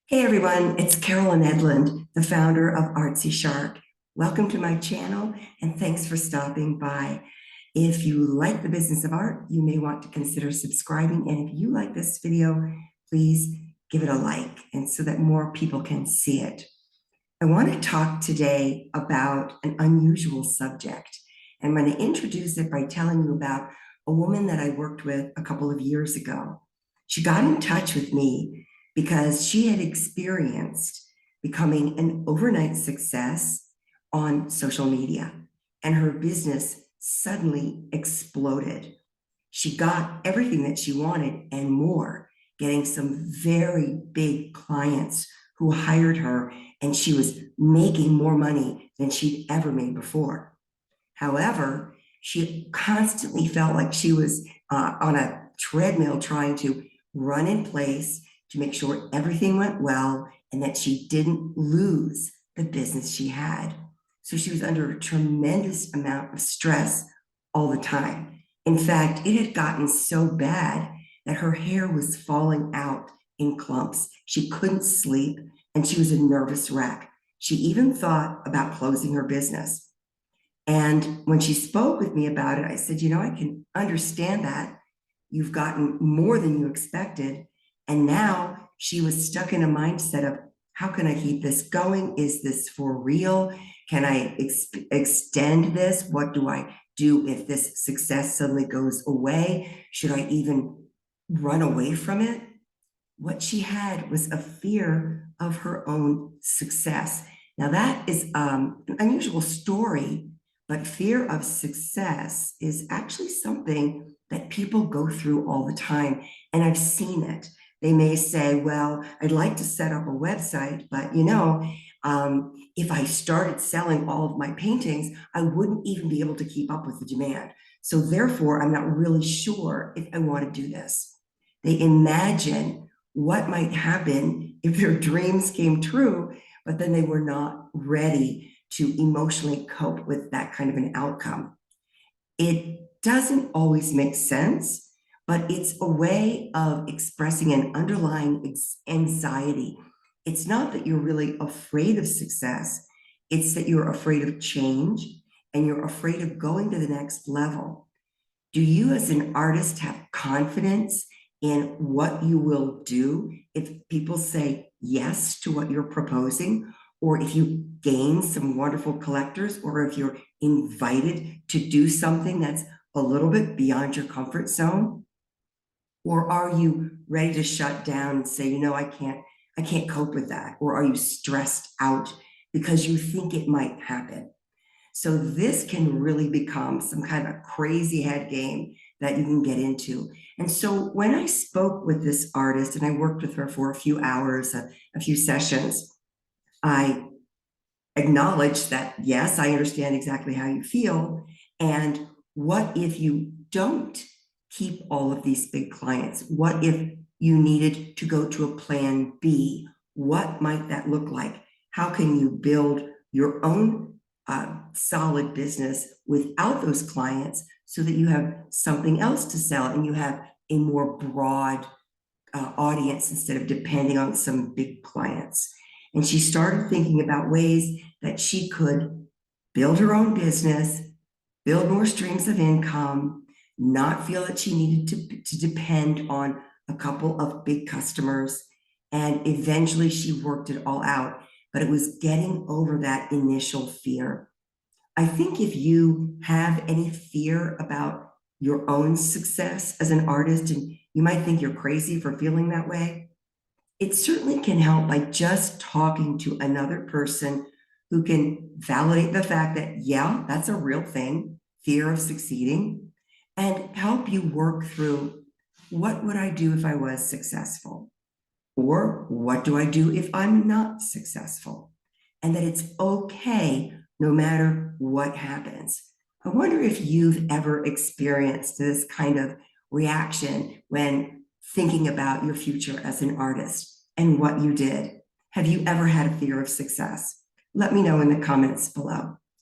Hey everyone, it's Carolyn Edlund, the founder of Artsy Shark. Welcome to my channel and thanks for stopping by. If you like the business of art, you may want to consider subscribing. And if you like this video, please give it a like and so that more people can see it. I want to talk today about an unusual subject. I'm going to introduce it by telling you about a woman that I worked with a couple of years ago. She got in touch with me because she had experienced becoming an overnight success on social media, and her business suddenly exploded. She got everything that she wanted and more, getting some very big clients who hired her, and she was making more money than she'd ever made before. However, she constantly felt like she was on a treadmill trying to run in place to make sure everything went well and that she didn't lose the business she had. So she was under a tremendous amount of stress all the time. In fact, it had gotten so bad that her hair was falling out in clumps. She couldn't sleep and she was a nervous wreck. She even thought about closing her business. And when she spoke with me about it, I said, I can understand that. You've gotten more than you expected. And now she was stuck in a mindset of, how can I keep this going? Is this for real? Can I extend this? What do I do if this success suddenly goes away? Should I even run away from it? What she had was a fear of her own success. Now, that is an unusual story, but fear of success is actually something that people go through all the time. And I've seen it. They may say, well, I'd like to set up a website, but if I started selling all of my paintings, I wouldn't even be able to keep up with the demand. So therefore, I'm not really sure if I want to do this. They imagine what might happen if their dreams came true, but then they were not ready to emotionally cope with that kind of an outcome. It doesn't always make sense, but it's a way of expressing an underlying anxiety. It's not that you're really afraid of success, it's that you're afraid of change and you're afraid of going to the next level. Do you, as an artist, have confidence in what you will do if people say yes to what you're proposing, or if you gain some wonderful collectors, or if you're invited to do something that's a little bit beyond your comfort zone? Or are you ready to shut down and say, I can't cope with that? Or are you stressed out because you think it might happen? So this can really become some kind of crazy head game that you can get into. And so when I spoke with this artist and I worked with her for a few hours, a few sessions, I acknowledged that, yes, I understand exactly how you feel. And what if you don't keep all of these big clients? What if you needed to go to a plan B? What might that look like? How can you build your own solid business without those clients so that you have something else to sell and you have a more broad audience instead of depending on some big clients? And she started thinking about ways that she could build her own business, build more streams of income, not feel that she needed to depend on a couple of big customers. And eventually she worked it all out, but it was getting over that initial fear. I think if you have any fear about your own success as an artist, and you might think you're crazy for feeling that way, it certainly can help by just talking to another person who can validate the fact that, yeah, that's a real thing, fear of succeeding, and help you work through, what would I do if I was successful? Or what do I do if I'm not successful? And that it's okay no matter what happens. I wonder if you've ever experienced this kind of reaction when thinking about your future as an artist and what you did. Have you ever had a fear of success? Let me know in the comments below.